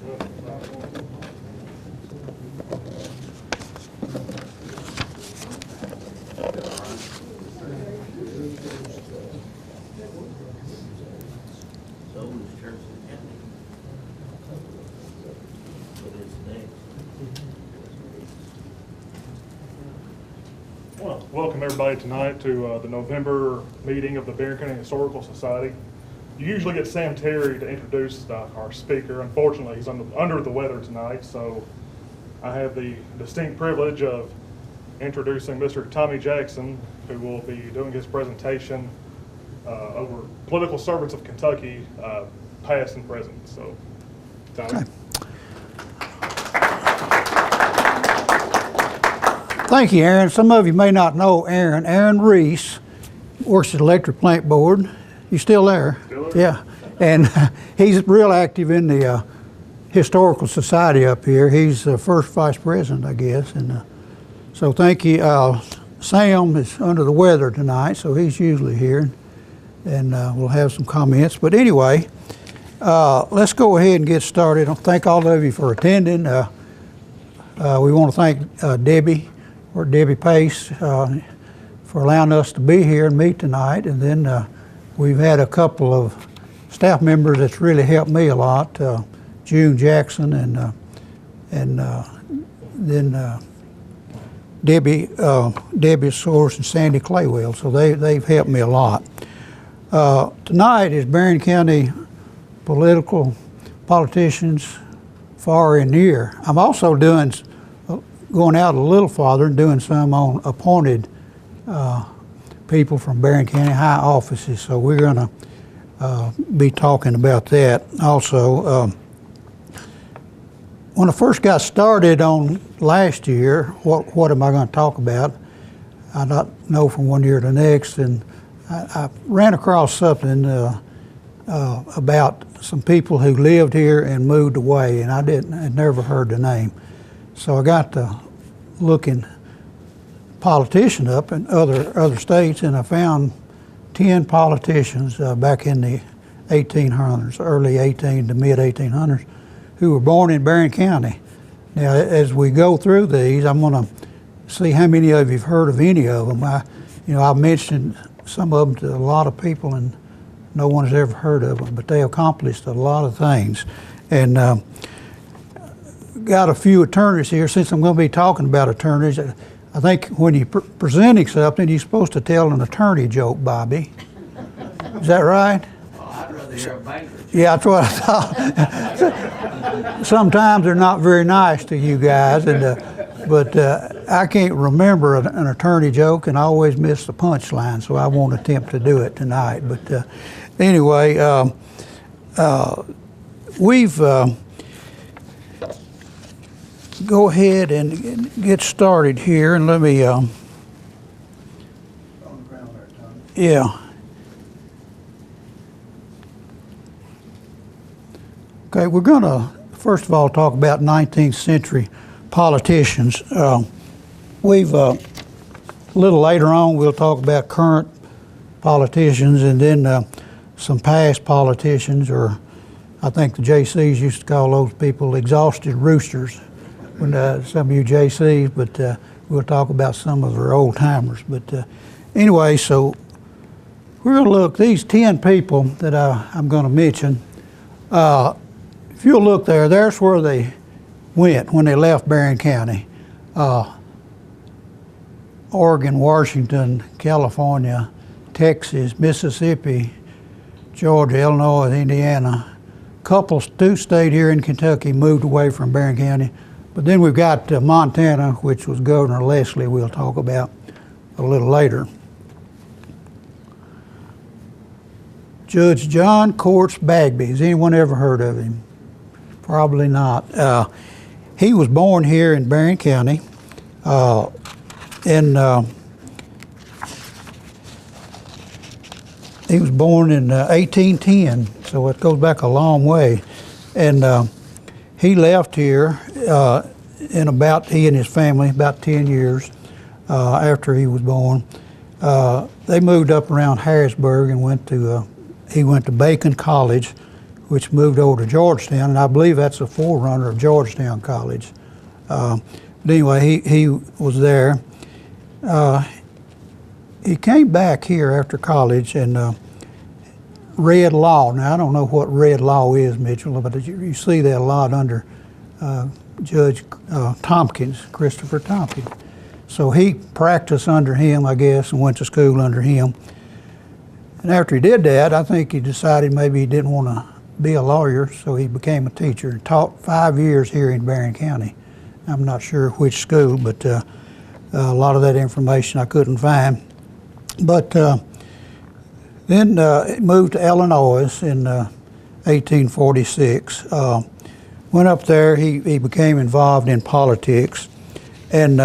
Well, welcome everybody tonight to the November meeting of the Barron County Historical Society. You usually get Sam Terry to introduce our speaker. Unfortunately, he's under the weather tonight, so I have the distinct privilege of introducing Mr. Tommy Jackson, who will be doing his presentation over political servants of Kentucky, past and present. So, Tommy. Okay. Thank you, Aaron. Some of you may not know Aaron. Aaron Reese works at Electric Plant Board. You still there? Still there. Yeah. And he's real active in the Historical Society up here. He's the first vice president, I guess. And so thank you. Sam is under the weather tonight, so he's usually here. And we'll have some comments. But anyway, let's go ahead and get started. I thank all of you for attending. We want to thank Debbie Pace for allowing us to be here and meet tonight. And then we've had a couple of staff members that's really helped me a lot, June Jackson and then Debbie Source and Sandy Claywell. So they've helped me a lot. Tonight is Barron County politicians far and near. I'm also going out a little farther and doing some on appointed people from Barron County high offices. So we're going to be talking about that also. When I first got started on last year, what am I going to talk about? I don't know from one year to the next, and I ran across something about some people who lived here and moved away, and I'd never heard the name. So I got to looking politician up in other states, and I found 10 politicians back in the 1800s, early 18 to mid 1800s, who were born in Barron County. Now, as we go through these, I'm going to see how many of you've heard of any of them. I've mentioned some of them to a lot of people, and no one has ever heard of them, but they accomplished a lot of things. And got a few attorneys here. Since I'm going to be talking about attorneys, I think when you're presenting something, you're supposed to tell an attorney joke, Bobby. Is that right? Well, I'd rather hear a banker. Yeah, that's what I thought. Sometimes they're not very nice to you guys, but I can't remember an attorney joke, and I always miss the punchline, so I won't attempt to do it tonight. But anyway, we've go ahead and get started here, and let me yeah. Okay, we're going to first of all talk about 19th century politicians. We've a little later on we'll talk about current politicians, and then some past politicians, or I think the JCs used to call those people exhausted roosters. When some of you JCs, but we'll talk about some of our old timers. But anyway, so we're going to look these 10 people that I'm going to mention. If you'll look there, there's where they went when they left Barron County. Oregon, Washington, California, Texas, Mississippi, Georgia, Illinois, Indiana. Couples, 2 stayed here in Kentucky, moved away from Barron County. But then we've got Montana, which was Governor Leslie, we'll talk about a little later. Judge John Courts Bagby. Has anyone ever heard of him? Probably not. He was born here in Barron County. He was born in 1810, so it goes back a long way. And he left here in about, he and his family, about 10 years after he was born. They moved up around Harrisburg and he went to Bacon College, which moved over to Georgetown, and I believe that's a forerunner of Georgetown College. But anyway, he was there. He came back here after college and read law. Now, I don't know what read law is, Mitchell, but you see that a lot under Judge Tompkins, Christopher Tompkins. So he practiced under him, I guess, and went to school under him. And after he did that, I think he decided maybe he didn't want to be a lawyer, so he became a teacher and taught 5 years here in Barron County. I'm not sure which school, but a lot of that information I couldn't find. But then moved to Illinois in 1846. Went up there, he became involved in politics, and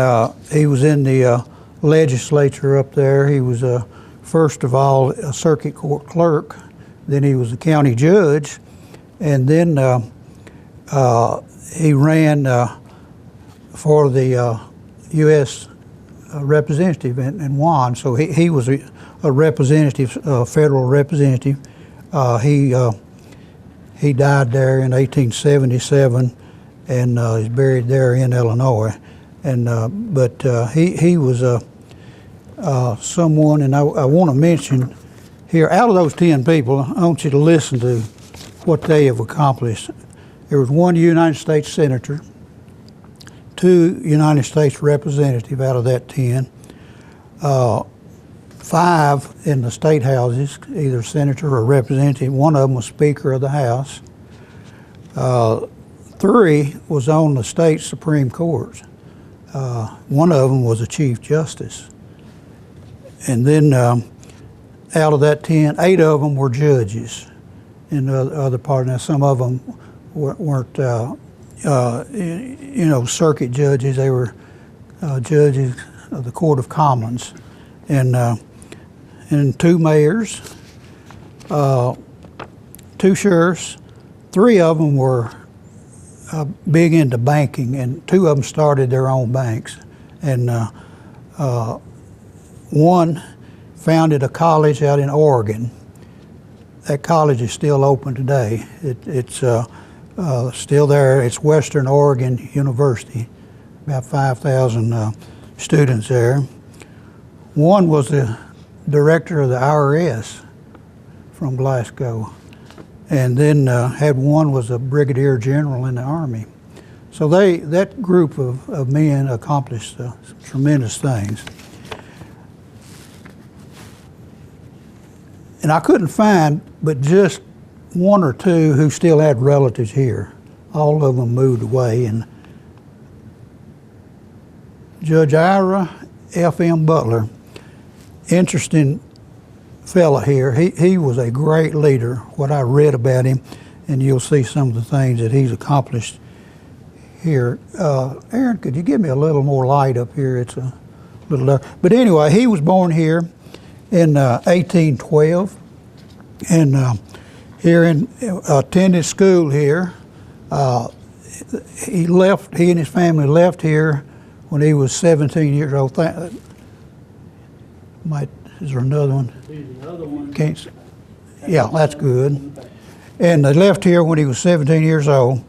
he was in the legislature up there. He was first of all a circuit court clerk, then he was a county judge, and then he ran for the U.S. representative and won. So he was a representative, federal representative. He died there in 1877 and is buried there in Illinois. And but he was someone, and I want to mention here, out of those 10 people, I want you to listen to what they have accomplished. There was 1 United States Senator, 2 United States Representatives out of that 10, 5 in the state houses, either senator or representative. 1 of them was Speaker of the House. 3 was on the state Supreme Court. 1 of them was a Chief Justice. And then out of that 10, 8 of them were judges in the other part. Now, some of them weren't, circuit judges. They were judges of the Court of Commons. And 2 mayors, 2 sheriffs, 3 of them were big into banking, and 2 of them started their own banks. And 1 founded a college out in Oregon. That college is still open today. It's still there. It's Western Oregon University, about 5,000 students there. 1 was the director of the IRS from Glasgow, and then had 1 was a brigadier general in the Army. So that group of men accomplished some tremendous things. And I couldn't find but just 1 or 2 who still had relatives here. All of them moved away. And Judge Ira F.M. Butler, interesting fella here. He was a great leader, what I read about him, and you'll see some of the things that he's accomplished here. Aaron, could you give me a little more light up here? It's a little dark. But anyway, he was born here in 1812, and attended school here. He and his family left here when he was 17 years old. Is there another one? Can't. Yeah, that's good. And they left here when he was 17 years old,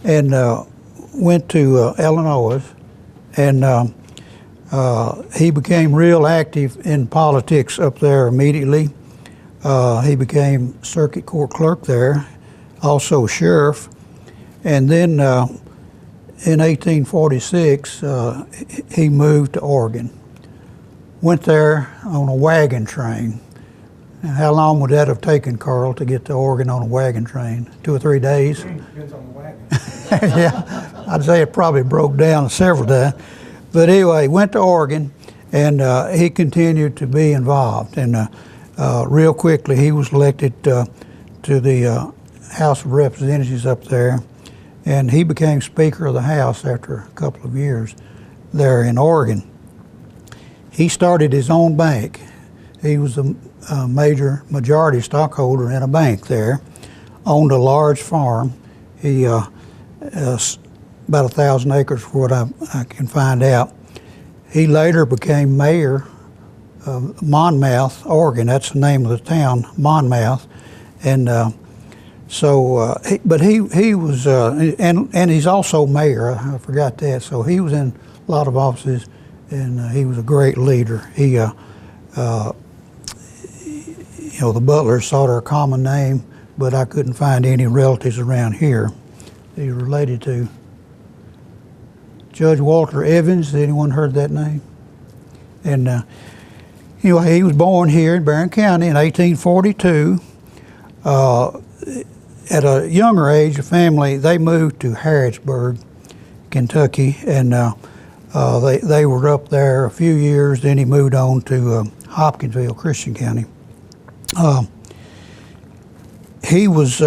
and went to Illinois, and he became real active in politics up there immediately. He became circuit court clerk there, also sheriff, and then in 1846 he moved to Oregon. Went there on a wagon train. And how long would that have taken, Carl, to get to Oregon on a wagon train? 2 or 3 days? Depends on the wagon. Yeah, I'd say it probably broke down several times. But anyway, went to Oregon, and he continued to be involved. And real quickly, he was elected to the House of Representatives up there, and he became Speaker of the House after a couple of years there in Oregon. He started his own bank. He was a majority stockholder in a bank there, owned a large farm. He about 1,000 acres for what I can find out. He later became mayor of Monmouth, Oregon. That's the name of the town, Monmouth. And But he was, and he's also mayor. I forgot that. So he was in a lot of offices, and he was a great leader. He, you know, the Butlers sought our common name, but I couldn't find any relatives around here he's related to. Judge Walter Evans. Anyone heard that name? And anyway, he was born here in Barron County in 1842. At a younger age, the family, they moved to Harrodsburg, Kentucky, and they were up there a few years. Then he moved on to Hopkinsville, Christian County. He was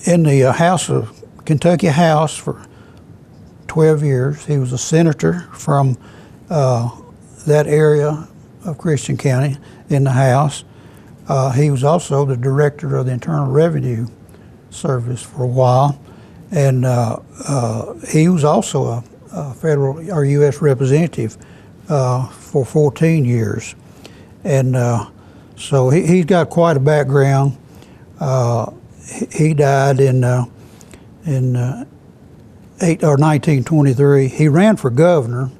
in the House of Kentucky House for 12 years. He was a senator from that area of Christian County in the House. He was also the director of the Internal Revenue Service for a while, and he was also a federal or U.S. representative for 14 years. And so he's got quite a background. He died in 1923. He ran for governor,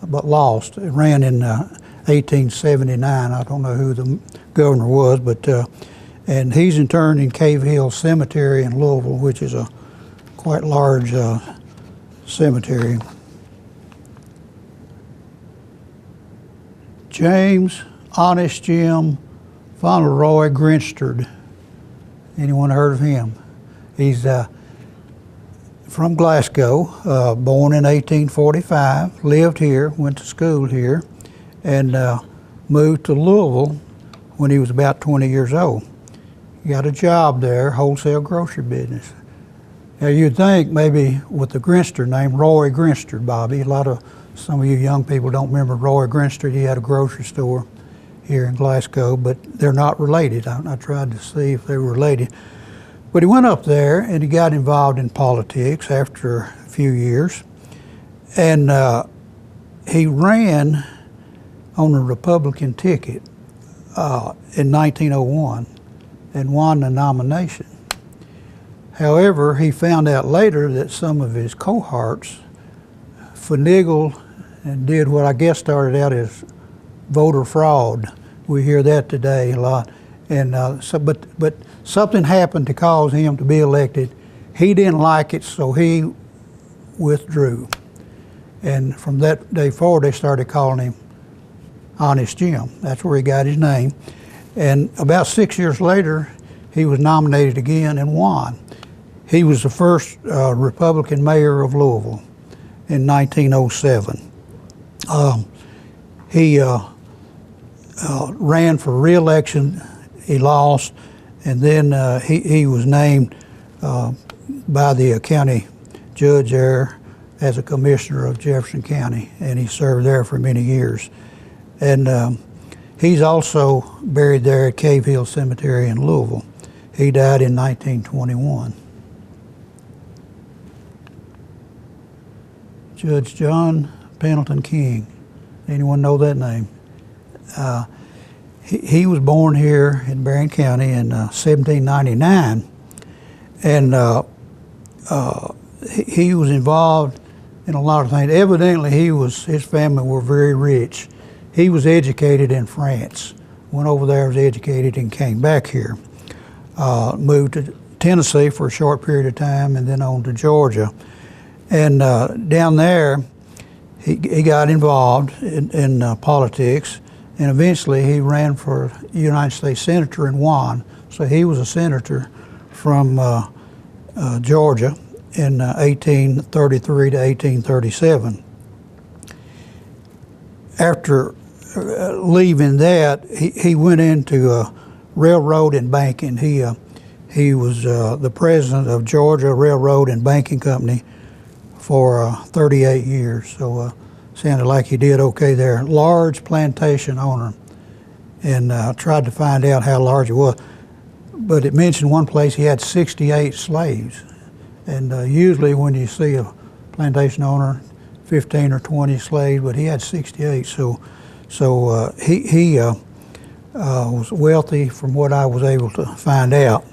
but lost. He ran in 1879. I don't know who the governor was, but and he's interred in Cave Hill Cemetery in Louisville, which is a quite large cemetery. James Honest Jim Fauntleroy Grinstead. Anyone heard of him? He's from Glasgow, born in 1845, lived here, went to school here, and moved to Louisville when he was about 20 years old. He got a job there, wholesale grocery business. Now you'd think maybe with the Grinstead name, Roy Grinstead, Bobby. Some of you young people don't remember Roy Grinstead. He had a grocery store here in Glasgow, but they're not related. I tried to see if they were related. But he went up there and he got involved in politics after a few years. And he ran on a Republican ticket in 1901 and won the nomination. However, he found out later that some of his cohorts finagled and did what I guess started out as voter fraud. We hear that today a lot. And but something happened to cause him to be elected. He didn't like it, so he withdrew. And from that day forward, they started calling him Honest Jim. That's where he got his name. And about 6 years later, he was nominated again and won. He was the first Republican mayor of Louisville in 1907. He ran for re-election. He lost, and then he was named by the county judge there as a commissioner of Jefferson County, and he served there for many years. And he's also buried there at Cave Hill Cemetery in Louisville. He died in 1921. Judge John Pendleton King. Anyone know that name? He was born here in Barron County in 1799, and he was involved in a lot of things. Evidently, his family were very rich. He was educated in France, went over there, was educated, and came back here. Moved to Tennessee for a short period of time, and then on to Georgia. And down there, he got involved in politics, and eventually he ran for United States Senator and won. So he was a senator from Georgia in 1833 to 1837. After leaving that, he went into railroad and banking. He was the president of Georgia Railroad and Banking Company for 38 years. So sounded like he did okay there. Large plantation owner, and tried to find out how large it was. But it mentioned one place he had 68 slaves. And usually when you see a plantation owner, 15 or 20 slaves, but he had 68. So he was wealthy from what I was able to find out.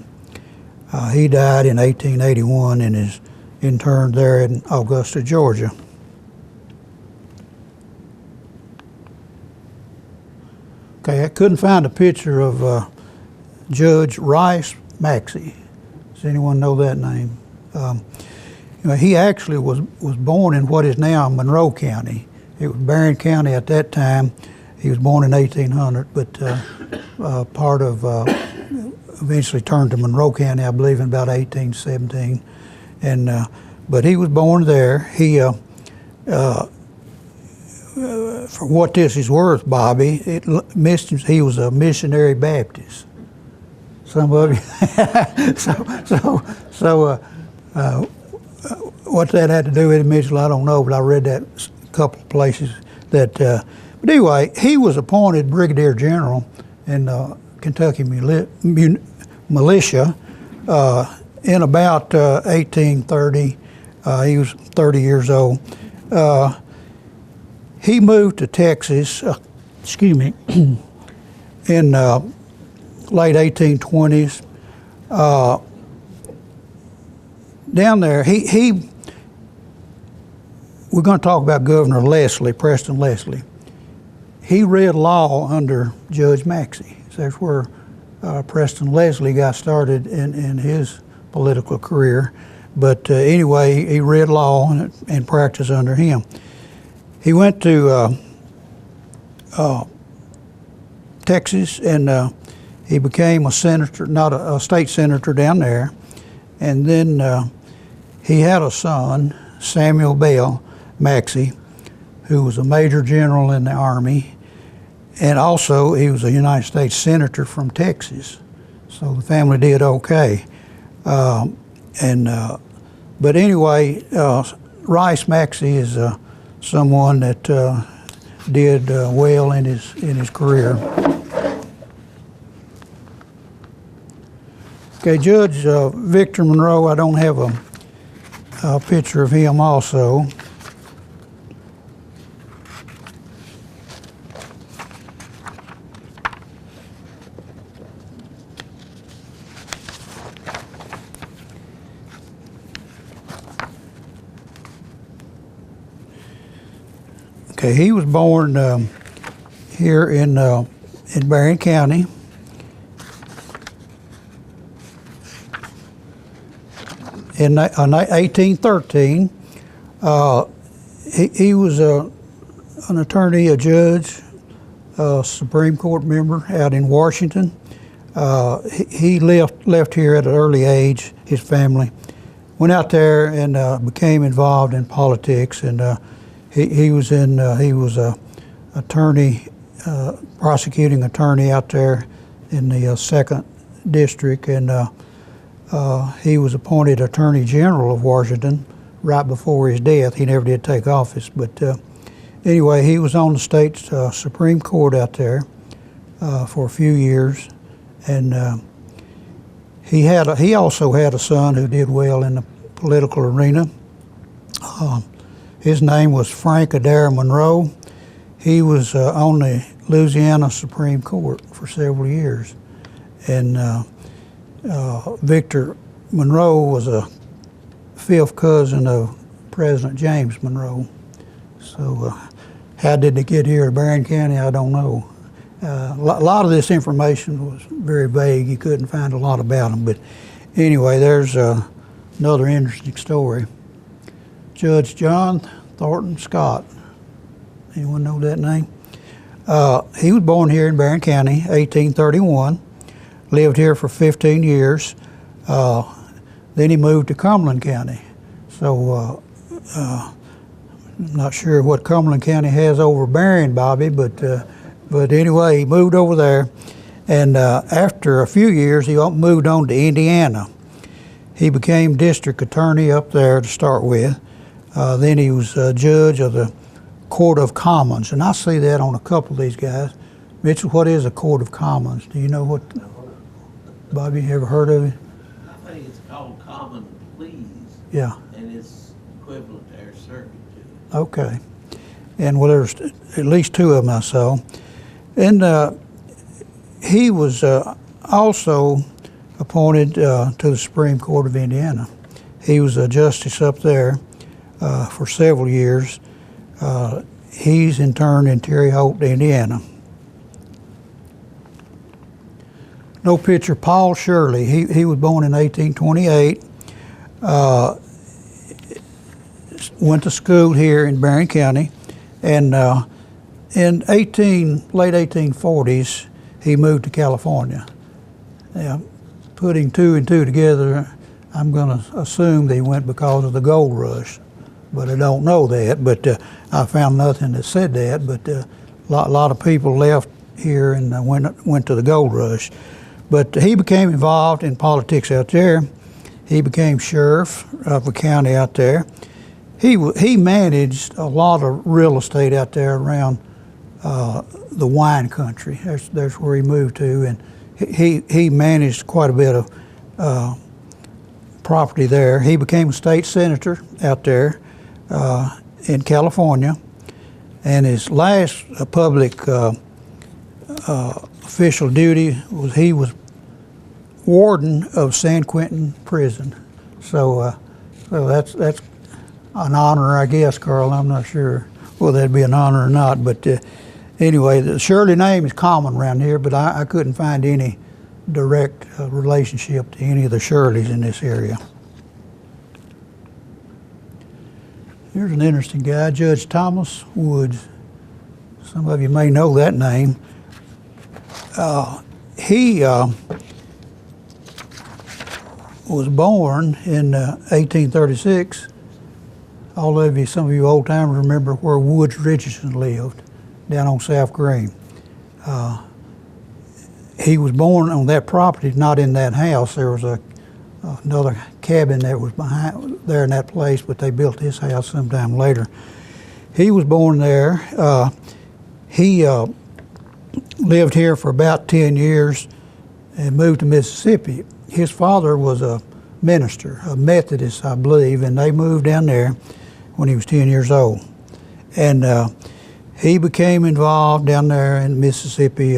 He died in 1881 and is interred there in Augusta, Georgia. Okay, I couldn't find a picture of Judge Rice Maxey. Does anyone know that name? He actually was born in what is now Monroe County. It was Barron County at that time. He was born in 1800, but part of eventually turned to Monroe County, I believe, in about 1817. And but he was born there. He, for what this is worth, Bobby, he was a missionary Baptist. Some of you, so what that had to do with it, Mitchell, I don't know, but I read that a couple of places. But anyway, he was appointed Brigadier General in Kentucky militia in about 1830. He was 30 years old. He moved to Texas, in late 1820s. Down there, we're going to talk about Governor Leslie, Preston Leslie. He read law under Judge Maxey. So that's where Preston Leslie got started in his political career. But anyway, he read law and practiced under him. He went to Texas, and he became a senator, not a state senator down there. And then he had a son, Samuel Bell Maxey, who was a major general in the Army. And also, he was a United States senator from Texas. So the family did okay. But anyway, Rice Maxey is someone that did well in his career. Okay, Judge Victor Monroe, I don't have a picture of him also. Okay, he was born here in Barron County. In 1813, he was an attorney, a judge, a Supreme Court member out in Washington. He left here at an early age. His family went out there and became involved in politics, and he was a attorney, prosecuting attorney out there in the second district, and he was appointed Attorney General of Washington right before his death. He never did take office, but anyway, he was on the state's Supreme Court out there for a few years, and he also had a son who did well in the political arena. His name was Frank Adair Monroe. He was on the Louisiana Supreme Court for several years, and Victor Monroe was a fifth cousin of President James Monroe. So how did they get here to Barron County? I don't know. A lot of this information was very vague. You couldn't find a lot about them. But anyway, there's another interesting story. Judge John Thornton Scott. Anyone know that name? He was born here in Barron County, 1831. Lived here for 15 years. Then he moved to Cumberland County. So I'm not sure what Cumberland County has over Barron, Bobby, but anyway, he moved over there. And after a few years, he moved on to Indiana. He became district attorney up there to start with. Then he was a judge of the Court of Commons, and I see that on a couple of these guys. Mitchell, what is a Court of Commons? Do you know what? Bobby, you ever heard of it? I think it's called Common Pleas. Yeah. And it's equivalent to our circuit judge. Okay. And well, there's at least two of them I saw. And he was also appointed to the Supreme Court of Indiana. He was a justice up there for several years. He's interned in Terre Haute, Indiana. No picture, Paul Shirley. He was born in 1828. Went to school here in Barron County, and in late 1840s, he moved to California. Now, putting two and two together, I'm going to assume they went because of the gold rush, but I don't know that. But I found nothing that said that. But a lot of people left here and went to the gold rush. But he became involved in politics out there. He became sheriff of a county out there. He managed a lot of real estate out there around the wine country. There's where he moved to, and he managed quite a bit of property there. He became a state senator out there in California, and his last public official duty was he was warden of San Quentin Prison. So that's an honor, I guess, Carl. I'm not sure whether that'd be an honor or not, but anyway, the Shirley name is common around here, but I couldn't find any direct relationship to any of the Shirleys in this area. Here's an interesting guy, Judge Thomas Woods. Some of you may know that name. He was born in 1836. Some of you old timers remember where Woods Richardson lived, down on South Green. He was born on that property, not in that house. There was another cabin that was behind there in that place, but they built his house sometime later. He was born there. He lived here for about 10 years and moved to Mississippi. His father was a minister, a Methodist, I believe, and they moved down there when he was 10 years old. And he became involved down there in Mississippi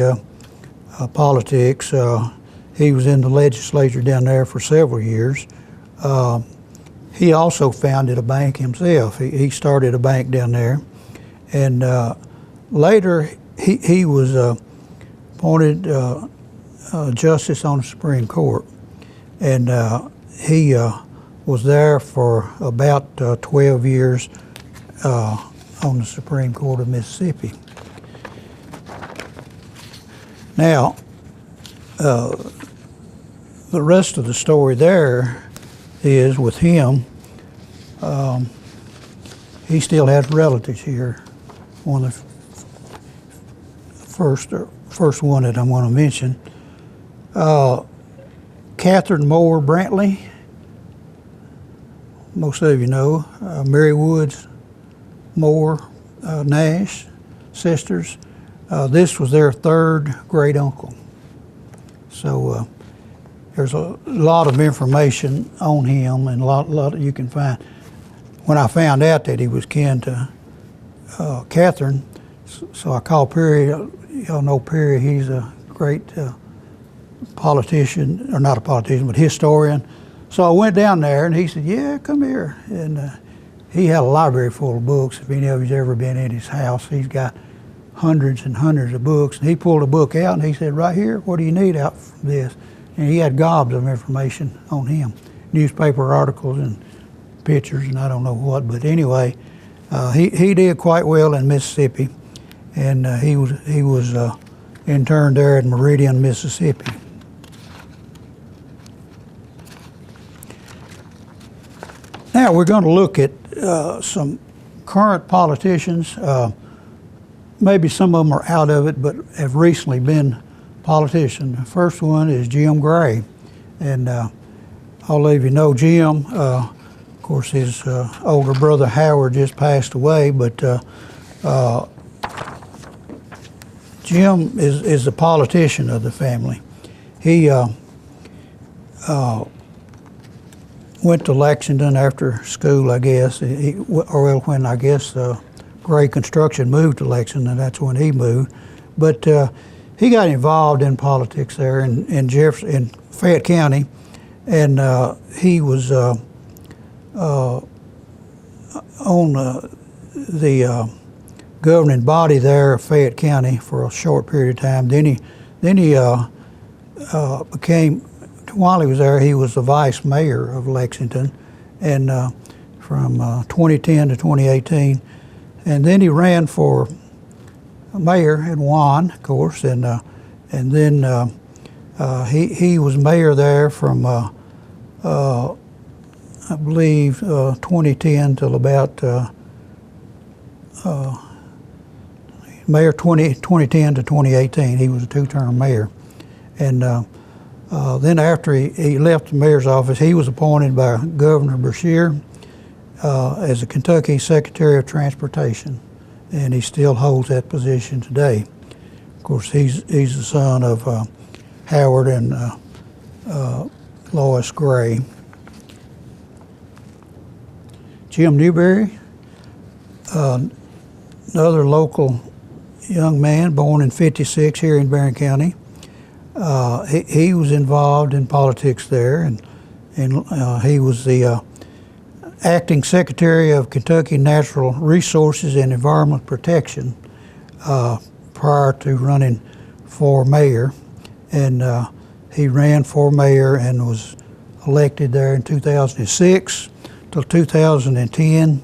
politics. He was in the legislature down there for several years. He also founded a bank himself. He started a bank down there. And later, he was appointed justice on the Supreme Court. And he was there for about 12 years on the Supreme Court of Mississippi. Now, the rest of the story there is with him. He still has relatives here. One of the first one that I'm going to mention. Catherine Moore Brantley, most of you know. Mary Woods Moore Nash, sisters. This was their third great uncle. So there's a lot of information on him, and a lot you can find. When I found out that he was kin to Catherine, so I called Perry. Y'all know Perry. He's a great politician, or not a politician, but historian. So I went down there, and he said, "Yeah, come here." And he had a library full of books. If any of you's ever been in his house, he's got hundreds and hundreds of books. And he pulled a book out, and he said, "Right here, what do you need out from this?" And he had gobs of information on him, newspaper articles and pictures, and I don't know what. But anyway, he did quite well in Mississippi, and he was interned there at Meridian, Mississippi. Now we're going to look at some current politicians. Maybe some of them are out of it, but have recently been politicians. The first one is Jim Gray, and all of you know Jim. Of course, his older brother Howard just passed away, but Jim is the politician of the family. He went to Lexington after school, I guess, when I guess Gray Construction moved to Lexington, that's when he moved. But he got involved in politics there in Fayette County, and he was on the governing body there of Fayette County for a short period of time. Then he became, while he was there, he was the vice mayor of Lexington, and from 2010 to 2018, and then he ran for mayor and won, of course, and then he was mayor there from I believe 2010 till about mayor 2010 to 2018. He was a two-term mayor, and then after he left the mayor's office, he was appointed by Governor Beshear as the Kentucky Secretary of Transportation, and he still holds that position today. Of course, he's the son of Howard and Lois Gray. Jim Newberry, another local young man born in '56 here in Barron County. He was involved in politics there, and he was the acting Secretary of Kentucky Natural Resources and Environment Protection prior to running for mayor. And he ran for mayor and was elected there in 2006 till 2010,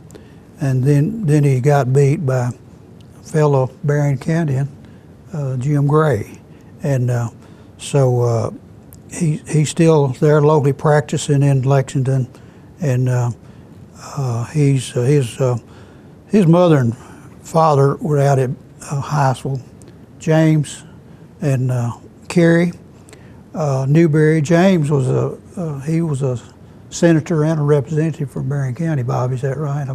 and then he got beat by fellow Barron County Jim Gray, and so he's still there locally practicing in Lexington, and his mother and father were out at Hinesville. James and Carrie Newberry. James was he was a senator and a representative from Barron County. Bob, is that right?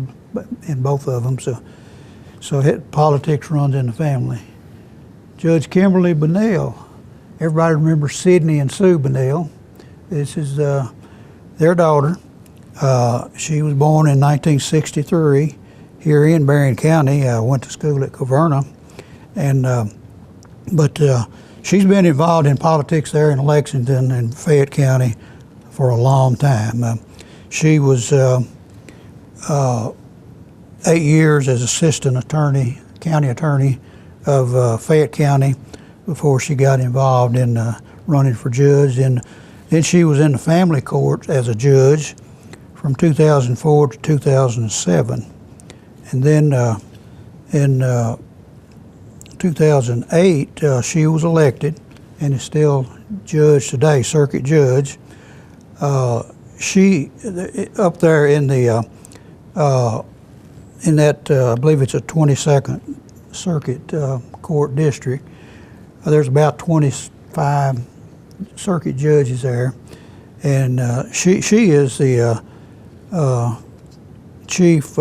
In both of them. So politics runs in the family. Judge Kimberly Bunnell. Everybody remembers Sidney and Sue Bunnell. This is their daughter. She was born in 1963 here in Barron County. Went to school at Coverna, and but she's been involved in politics there in Lexington and Fayette County for a long time. She was 8 years as assistant attorney, county attorney of Fayette County before she got involved in running for judge. And then she was in the family court as a judge from 2004 to 2007. And then in 2008, she was elected and is still judge today, circuit judge. She up there in the in that I believe it's a 22nd Circuit Court district. There's about 25 circuit judges there, and she is the chief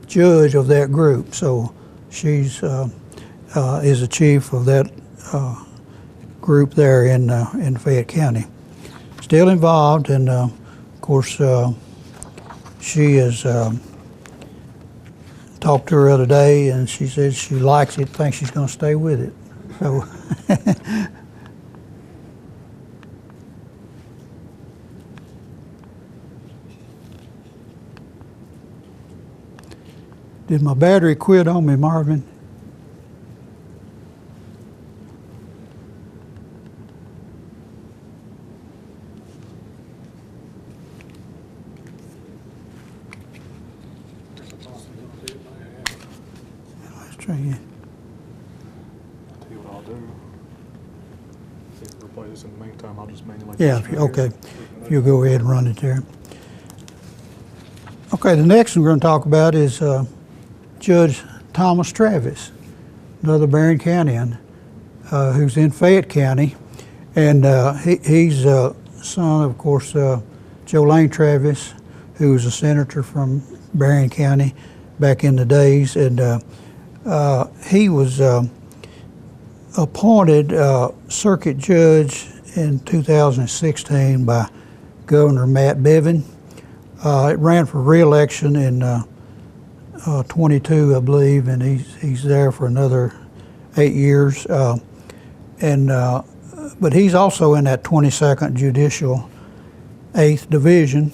judge of that group. So she's is the chief of that group there in Fayette County. Still involved, and of course she is. Talked to her the other day, and she says she likes it, thinks she's going to stay with it. So, did my battery quit on me, Marvin? Try again. I'll tell you what I'll do. See if we replay this in the meantime. I'll just manually. Yeah, okay. If you'll go ahead and run it there. Okay, the next one we're going to talk about is Judge Thomas Travis, another Barron Countyan, who's in Fayette County, and he's son, of course, Jolene Travis, who was a senator from Barron County back in the days, and he was appointed circuit judge in 2016 by Governor Matt Bevin. It ran for re-election in 22, I believe, and he's there for another 8 years. But but he's also in that 22nd Judicial 8th Division.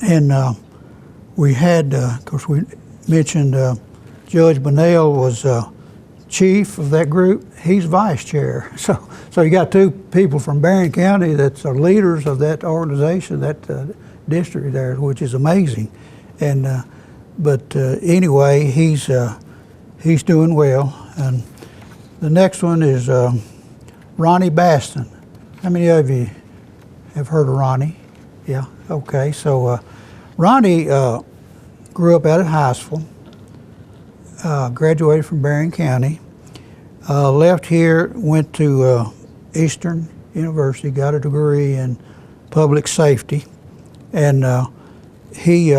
And we had, of course, we mentioned Judge Bunnell was chief of that group. He's vice chair. So you got two people from Barron County that are leaders of that organization, that district there, which is amazing. And but anyway, he's doing well. And the next one is Ronnie Baston. How many of you have heard of Ronnie? Yeah. Okay. So Ronnie grew up out at Highsville. Graduated from Barron County. Left here, went to Eastern University, got a degree in public safety, and he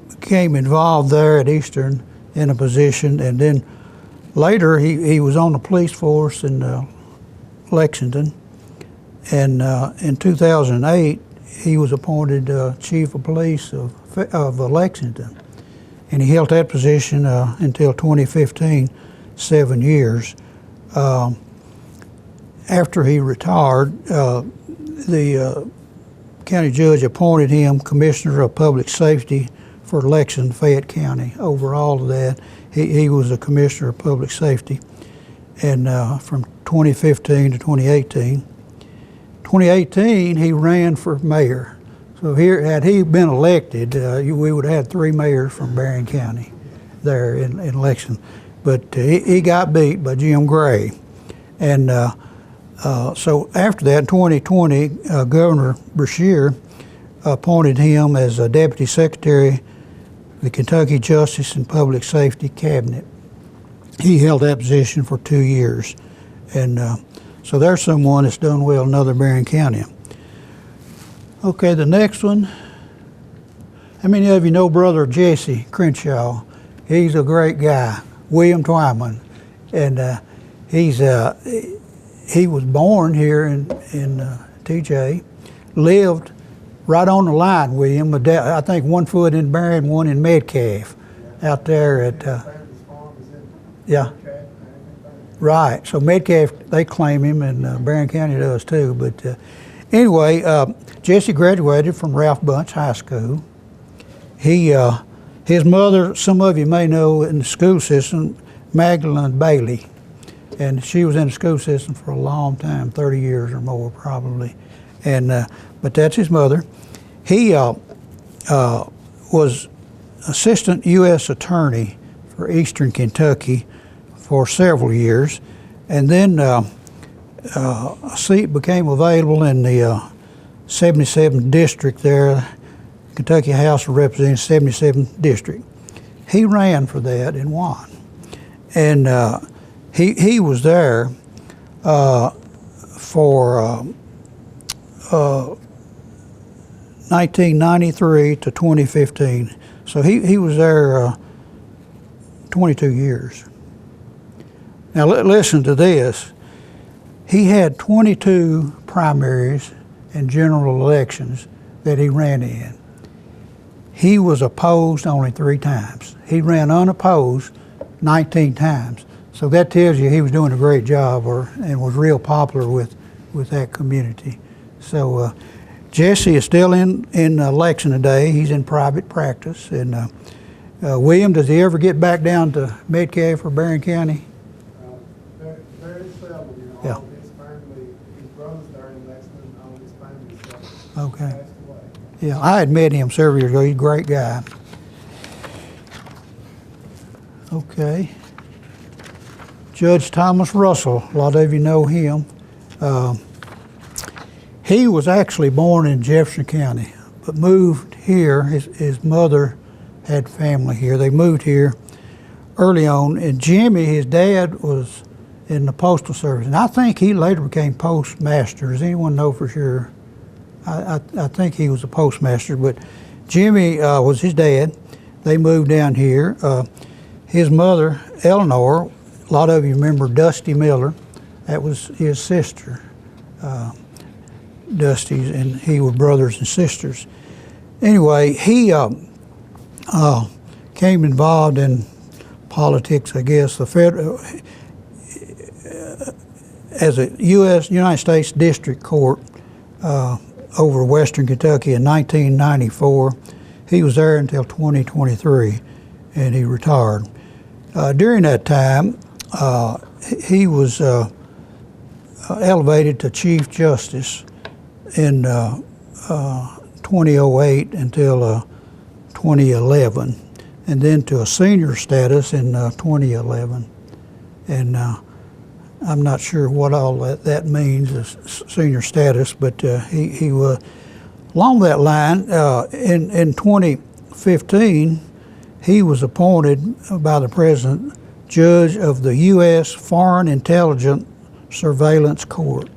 became involved there at Eastern in a position, and then later he was on the police force in Lexington, and in 2008 he was appointed chief of police of Lexington, and he held that position until 2015, 7 years. After he retired, the county judge appointed him commissioner of public safety for Lexington, Fayette County. Over all of that, he was a commissioner of public safety, and from 2015 to 2018. 2018, he ran for mayor. So here, had he been elected, we would have had 3 mayors from Barron County there in Lexington. But he got beat by Jim Gray. And so after that, in 2020, Governor Brashear appointed him as a deputy secretary of the Kentucky Justice and Public Safety Cabinet. He held that position for 2 years. And so there's someone that's done well in Northern Barron County. Okay, the next one. How many of you know Brother Jesse Crenshaw? He's a great guy, William Twyman. And he was born here in TJ, lived right on the line with him. I think 1 foot in Barron, 1 in Metcalf, out there at, yeah. Right, so Metcalf, they claim him, and Barron County does too. But anyway, Jesse graduated from Ralph Bunch High School. His mother, some of you may know in the school system, Magdalene Bailey. And she was in the school system for a long time, 30 years or more probably. And but that's his mother. He was assistant U.S. attorney for Eastern Kentucky for several years, and then a seat became available in the 77th district there, Kentucky House of Representatives, 77th district. He ran for that and won, and he was there for 1993 to 2015. So he was there 22 years. Now listen to this. He had 22 primaries and general elections that he ran in. He was opposed only 3 times. He ran unopposed 19 times. So that tells you he was doing a great job and was real popular with that community. So Jesse is still in Lexington today. He's in private practice. And William, does he ever get back down to Metcalf or Barron County? Very seldom, you know. Yeah. All of his family, his brothers there in Lexington, all of his family Okay. passed away. Yeah, I had met him several years ago. He's a great guy. Okay. Judge Thomas Russell, a lot of you know him. He was actually born in Jefferson County, but moved here. His mother had family here. They moved here early on. And Jimmy, his dad, was in the Postal Service. And I think he later became postmaster. Does anyone know for sure? I think he was a postmaster, but Jimmy was his dad. They moved down here. His mother, Eleanor, a lot of you remember Dusty Miller. That was his sister, Dusty's, and he were brothers and sisters. Anyway, he came involved in politics, I guess. The federal, as a United States District Court over Western Kentucky in 1994. He was there until 2023, and he retired. During that time, he was elevated to Chief Justice in 2008 until 2011, and then to a senior status in 2011. And I'm not sure what all that means, senior status, but he was along that line. In 2015, he was appointed by the President Judge of the U.S. Foreign Intelligence Surveillance Court.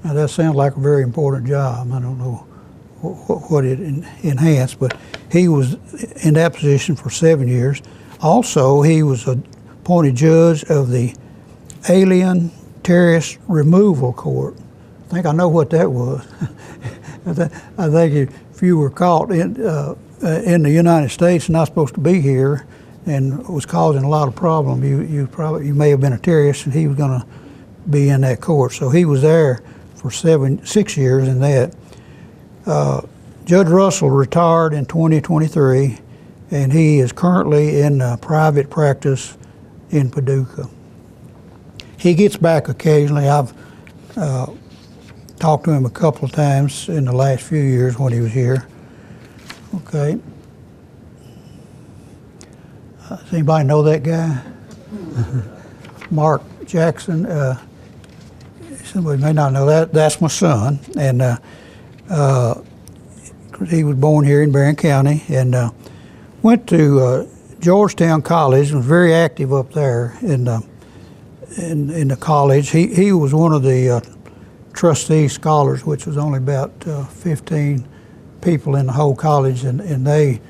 Now that sounds like a very important job. I don't know what it enhanced, but he was in that position for 7 years. Also, he was appointed Judge of the Alien Terrorist Removal Court. I think I know what that was. I think if you were caught in the United States and not supposed to be here and was causing a lot of problem, you may have been a terrorist, and he was going to be in that court. So he was there for 6 years in that. Judge Russell retired in 2023, and he is currently in private practice in Paducah. He gets back occasionally. I've talked to him a couple of times in the last few years when he was here. Okay. Does anybody know that guy? Mark Jackson. Somebody may not know that. That's my son, and he was born here in Barron County, and went to Georgetown College and was very active up there in the college. He was one of the trustee scholars, which was only about 15 people in the whole college, and they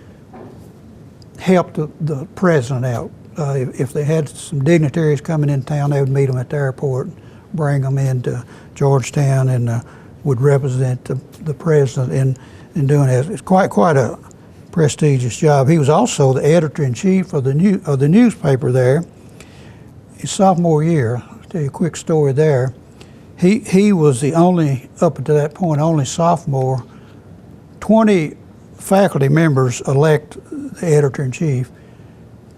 helped the president out. If they had some dignitaries coming in town, they would meet them at the airport, bring them into Georgetown, and would represent the president in doing that. It's quite a prestigious job. He was also the editor-in-chief of the newspaper there. His sophomore year, I'll tell you a quick story there. He was the only, up to that point, only sophomore. 20 faculty members elect the editor-in-chief.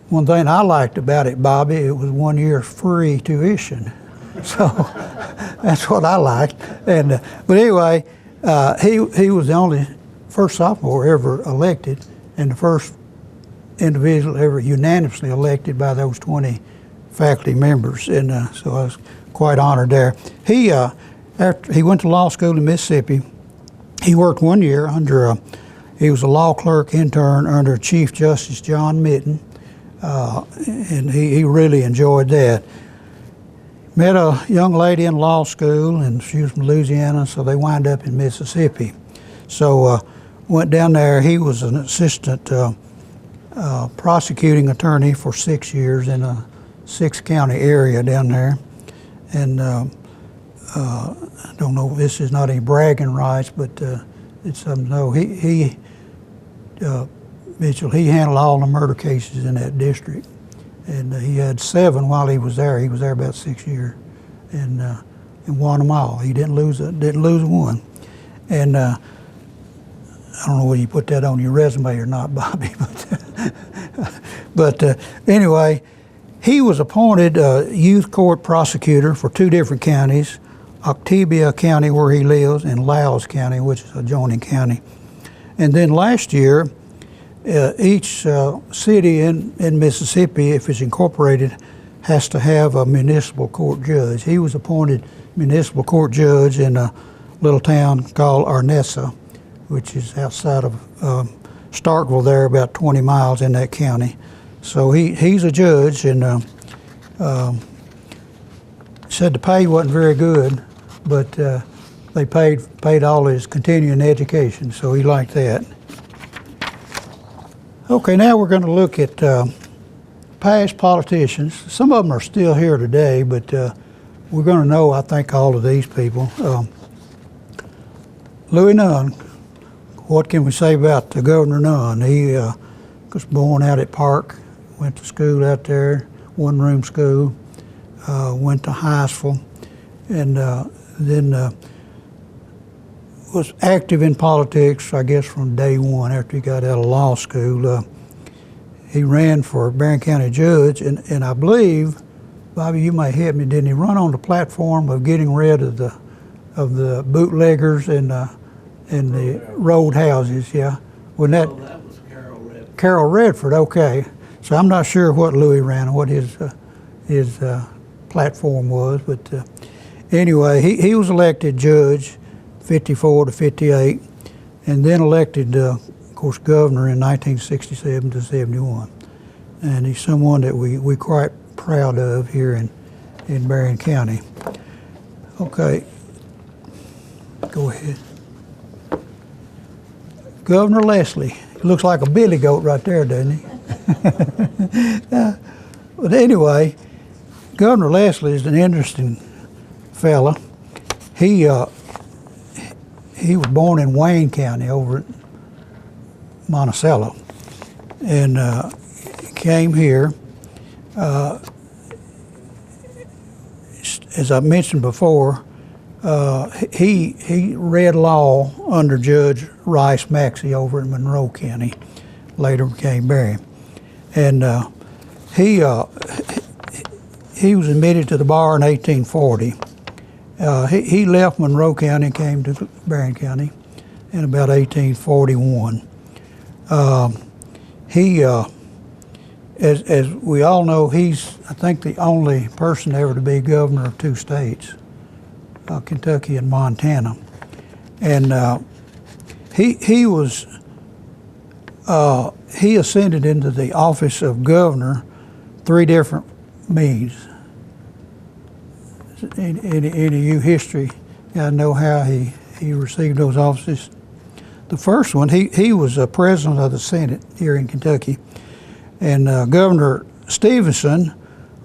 One thing I liked about it, Bobby, it was 1 year free tuition. So that's what I liked. And but anyway, he was the only first sophomore ever elected, and the first individual ever unanimously elected by those 20 faculty members. And so I was quite honored there. After he went to law school in Mississippi, he worked 1 year under he was a law clerk intern under Chief Justice John Mitten, and he really enjoyed that. Met a young lady in law school, and she was from Louisiana, so they wind up in Mississippi. So went down there. He was an assistant prosecuting attorney for 6 years in a 6-county area down there. And I don't know, this is not any bragging rights, but it's something to know. Mitchell, he handled all the murder cases in that district. And he had 7 while he was there. He was there about 6 years, and won them all. He didn't lose one. And I don't know whether you put that on your resume or not, Bobby, but anyway, he was appointed youth court prosecutor for 2 different counties, Octavia County, where he lives, and Laos County, which is adjoining county. And then last year, each city in Mississippi, if it's incorporated, has to have a municipal court judge. He was appointed municipal court judge in a little town called Arnessa, which is outside of Starkville there, about 20 miles in that county. So he's a judge, and said the pay wasn't very good, but they paid all his continuing education, so he liked that. Okay, now we're going to look at past politicians. Some of them are still here today, but we're going to know, I think, all of these people. Louis Nunn, what can we say about Governor Nunn? He was born out at Park, went to school out there, one-room school, went to Hinesville. and then was active in politics, I guess, from day one after he got out of law school. He ran for Barron County judge, and I believe, Bobby, you might help me, didn't he run on the platform of getting rid of the bootleggers and the road houses? Yeah, when Oh, that was Carol Redford. Carol Redford, okay. So I'm not sure what Louis ran and what his platform was, but anyway, he was elected judge, 54 to 58, and then elected, of course, governor in 1967 to 71. And he's someone that we're quite proud of here in Barron County. Okay, go ahead. Governor Leslie. He looks like a billy goat right there, doesn't he? But anyway, Governor Leslie is an interesting fella. He was born in Wayne County over at Monticello, and came here. As I mentioned before, he read law under Judge Rice Maxey over in Monroe County, later became Barron. And he was admitted to the bar in 1840. He left Monroe County and came to Barron County in about 1841. As we all know, he's, I think, the only person ever to be governor of two states, Kentucky and Montana. And he ascended into the office of governor three different means. Any you history, I know how he received those offices. The first one, he was a president of the Senate here in Kentucky, and Governor Stevenson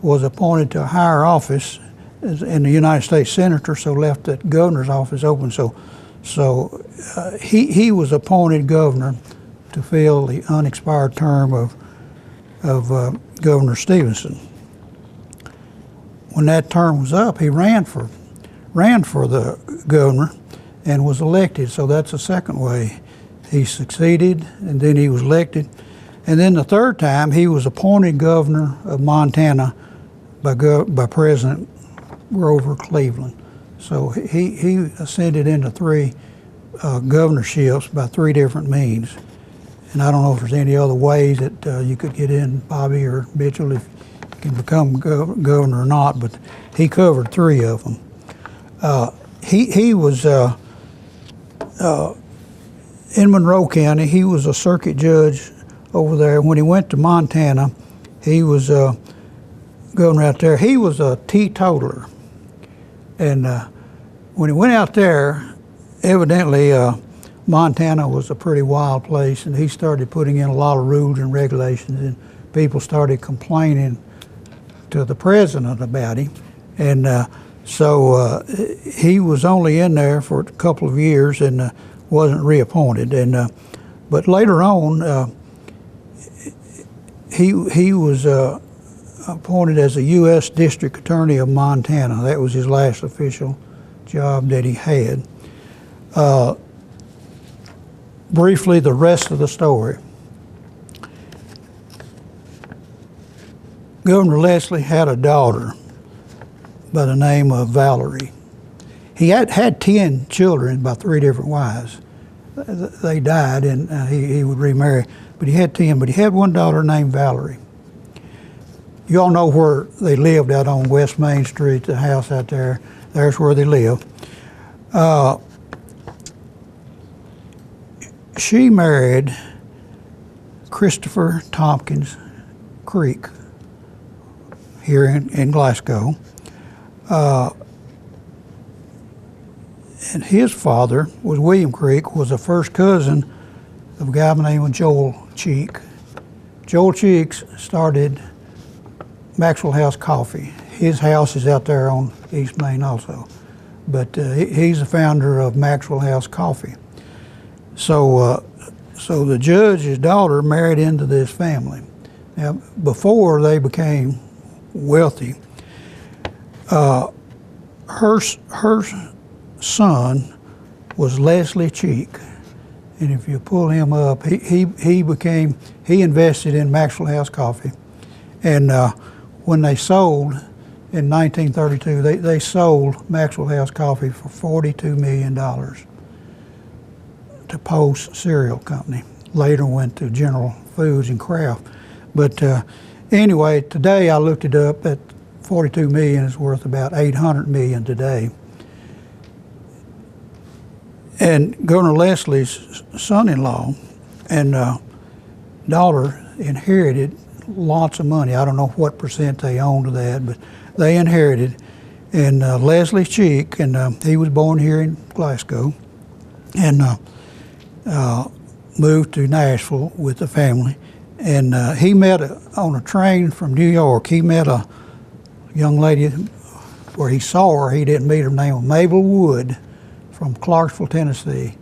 was appointed to a higher office in the United States Senator, so left that governor's office open. So he was appointed governor to fill the unexpired term of Governor Stevenson. When that term was up, he ran for the governor and was elected. So that's the second way he succeeded, and then he was elected. And then the third time, he was appointed governor of Montana by President Grover Cleveland. So he ascended into three governorships by three different means. And I don't know if there's any other ways that you could get in, Bobby or Mitchell, if you can become governor or not, but he covered three of them. He was in Monroe County. He was a circuit judge over there. When he went to Montana, he was governor out there. He was a teetotaler. And when he went out there, evidently Montana was a pretty wild place, and he started putting in a lot of rules and regulations, and people started complaining to the president about him. And so he was only in there for a couple of years and wasn't reappointed. And but later on, he was appointed as a U.S. District Attorney of Montana. That was his last official job that he had. Briefly, the rest of the story. Governor Leslie had a daughter by the name of Valerie. He had 10 children by three different wives. They died, and he would remarry, but he had 10. But he had one daughter named Valerie. You all know where they lived, out on West Main Street, the house out there. There's where they lived. She married Christopher Tompkins Creek here in Glasgow. And his father was William Creek, was a first cousin of a guy by the name of Joel Cheek. Joel Cheeks started Maxwell House Coffee. His house is out there on East Main also. But he's the founder of Maxwell House Coffee. So the judge's daughter married into this family. Now, before they became wealthy, her son was Leslie Cheek, and if you pull him up, he invested in Maxwell House Coffee, and when they sold in 1932, they sold Maxwell House Coffee for $42 million to Post Cereal Company. Later went to General Foods and Kraft. But anyway, today I looked it up. That 42 million is worth about 800 million today. And Governor Leslie's son-in-law and daughter inherited lots of money. I don't know what percent they owned of that, but they inherited. And Leslie Cheek, and he was born here in Glasgow, and moved to Nashville with the family. And he met on a train from New York. He met a young lady where he saw her. He didn't meet her name was Mabel Wood from Clarksville, Tennessee.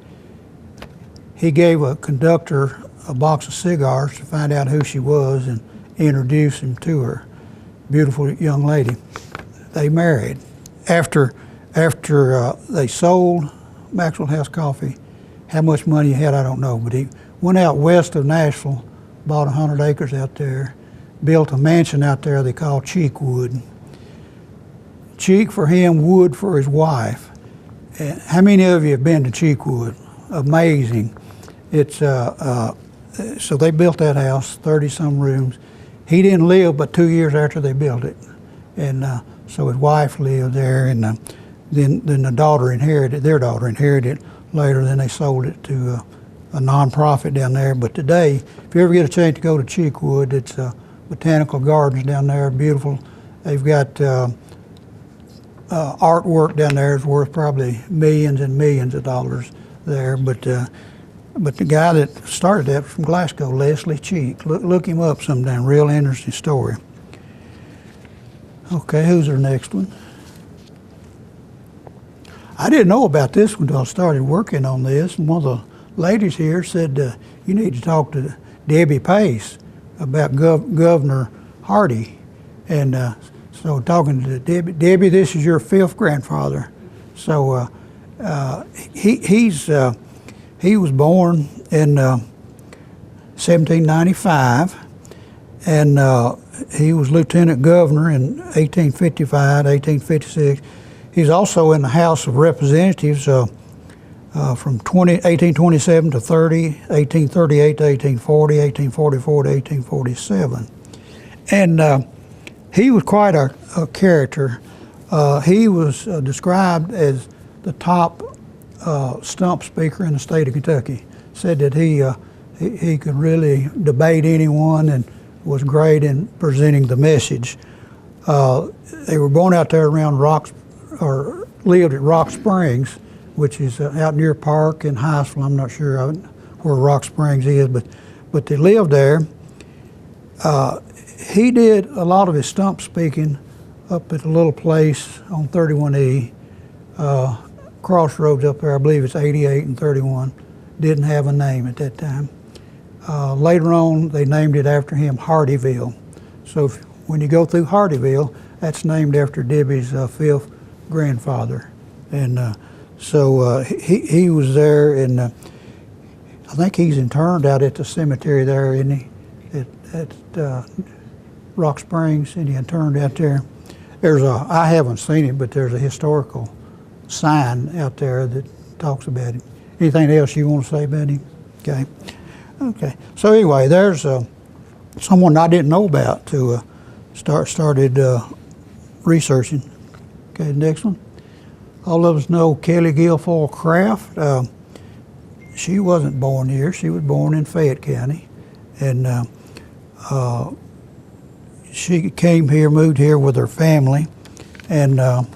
He gave a conductor a box of cigars to find out who she was and introduced him to her. Beautiful young lady. They married. After they sold Maxwell House Coffee, how much money he had, I don't know, but he went out west of Nashville, bought 100 acres out there, built a mansion out there they call Cheekwood. Cheek for him, Wood for his wife. And how many of you have been to Cheekwood? Amazing. It's so they built that house, 30-some rooms. He didn't live but 2 years after they built it, and so his wife lived there, and then the daughter inherited. Their daughter inherited it later. Then they sold it to a nonprofit down there. But today, if you ever get a chance to go to Cheekwood, it's botanical gardens down there, beautiful. They've got artwork down there is worth probably millions and millions of dollars there. But the guy that started that was from Glasgow, Leslie Cheek. Look him up sometime. Real interesting story. Okay, who's our next one? I didn't know about this one until I started working on this. And one of the ladies here said, you need to talk to Debbie Pace about Governor Hardy. And so talking to Debbie, this is your fifth grandfather. So he was born in 1795, and he was lieutenant governor in 1855, 1856. He's also in the House of Representatives from 1827 to 30, 1838 to 1840, 1844 to 1847. And he was quite a character. He was described as the top stump speaker in the state of Kentucky. Said that he could really debate anyone and was great in presenting the message. They were born out there around or lived at Rock Springs, which is out near Park in Hyattsville. I'm not sure where Rock Springs is, but they lived there. He did a lot of his stump speaking up at a little place on 31E, crossroads up there. I believe it's 88 and 31. Didn't have a name at that time. Later on, they named it after him, Hardyville. So when you go through Hardyville, that's named after Debbie's fifth grandfather. And so he was there, and I think he's interned out at the cemetery there, isn't he? At Rock Springs, and he interned out there. I haven't seen it, but there's a historical sign out there that talks about him. Anything else you want to say about him? Okay. So anyway, there's someone I didn't know about to started researching. Okay, next one. All of us know Kelly Guilfoyle Craft. She wasn't born here. She was born in Fayette County, and she came here, moved here with her family, and I'm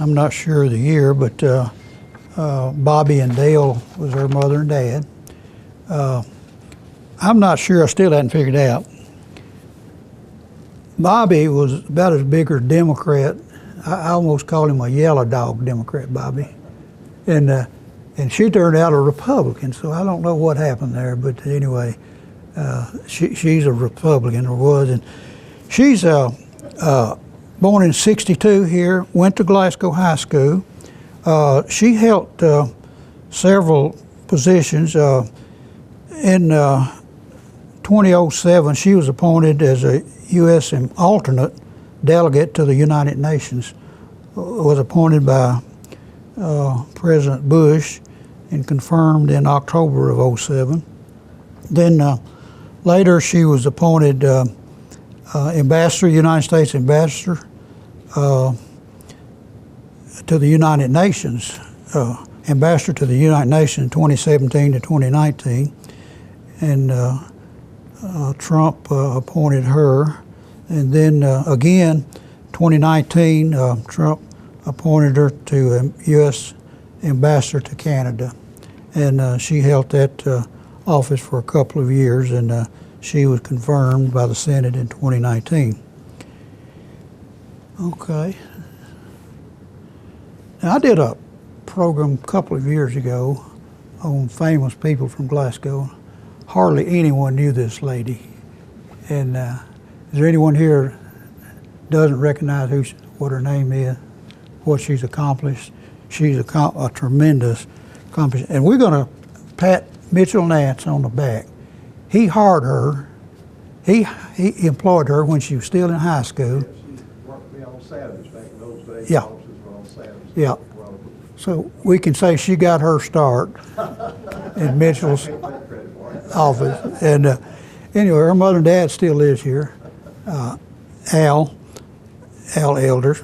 not sure of the year, but Bobby and Dale was her mother and dad. I'm not sure, I still hadn't figured out. Bobby was about as big as a Democrat. I almost called him a yellow dog Democrat, Bobby. And she turned out a Republican, so I don't know what happened there, but anyway, she's a Republican, or was. And She's born in '62 here, went to Glasgow High School. She held several positions. In 2007, she was appointed as a U.S. alternate delegate to the United Nations. Was appointed by President Bush and confirmed in October of '07. Then later she was appointed ambassador, United States ambassador to the United Nations, ambassador to the United Nations in 2017 to 2019. And Trump appointed her. And then again, 2019, Trump appointed her to U.S. ambassador to Canada. And she held that office for a couple of years, and she was confirmed by the Senate in 2019. Okay. Now, I did a program a couple of years ago on famous people from Glasgow. Hardly anyone knew this lady. And is there anyone here doesn't recognize what her name is, what she's accomplished? She's a tremendous accomplishment. And we're going to pat Mitchell Nance on the back. He hired her. He employed her when she was still in high school. She worked me on Saturdays back in those days. Yeah. Offices were on Saturdays. Yeah. So we can say she got her start in Mitchell's Take credit for it. office. And anyway, her mother and dad still lives here. Al Elders.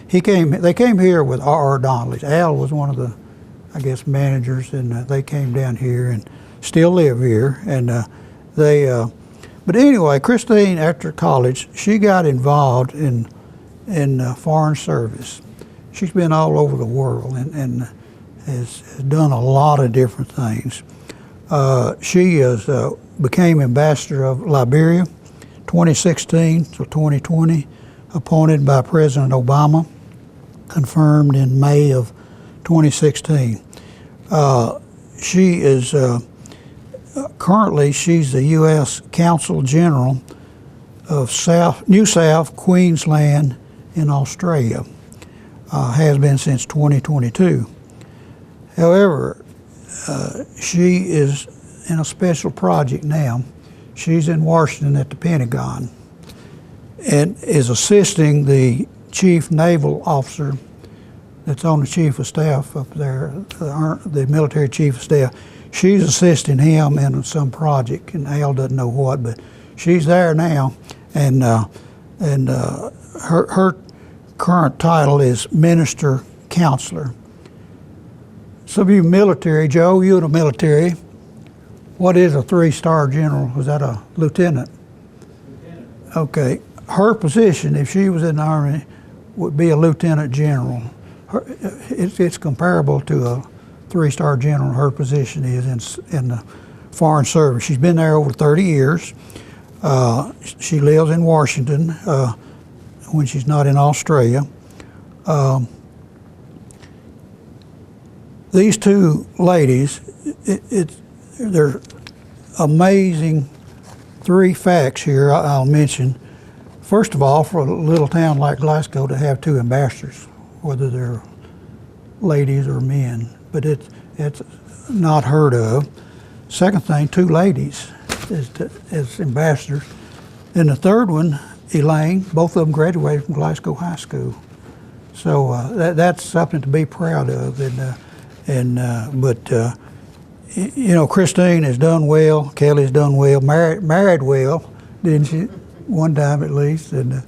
They came here with R.R. Donnelly. Al was one of the, I guess, managers, and they came down here and still live here. And but anyway, Christine, after college, she got involved in foreign service. She's been all over the world and has done a lot of different things. She became ambassador of Liberia, 2016 to 2020, appointed by President Obama, confirmed in May of 2016. She is currently she's the U.S. Consul General of New South Queensland in Australia. Has been since 2022. However, she is in a special project now. She's in Washington at the Pentagon and is assisting the chief naval officer that's on the chief of staff up there, the military chief of staff. She's assisting him in some project, and Al doesn't know what, but she's there now, and her current title is Minister Counselor. Some of you military, Joe, you're in the military. What is a 3-star general? Was that a lieutenant? Lieutenant. Okay. Her position, if she was in the Army, would be a lieutenant general. It's comparable to a 3-star general. Her position is in the Foreign Service. She's been there over 30 years. She lives in Washington when she's not in Australia. These two ladies, they're amazing 3 facts here I'll mention. First of all, for a little town like Glasgow to have 2 ambassadors, whether they're ladies or men, but it's not heard of. Second thing, 2 ladies as ambassadors. And the third one, Elaine, both of them graduated from Glasgow High School. So that's something to be proud of. But Christine has done well, Kelly's done well, married well, didn't she? One time at least. And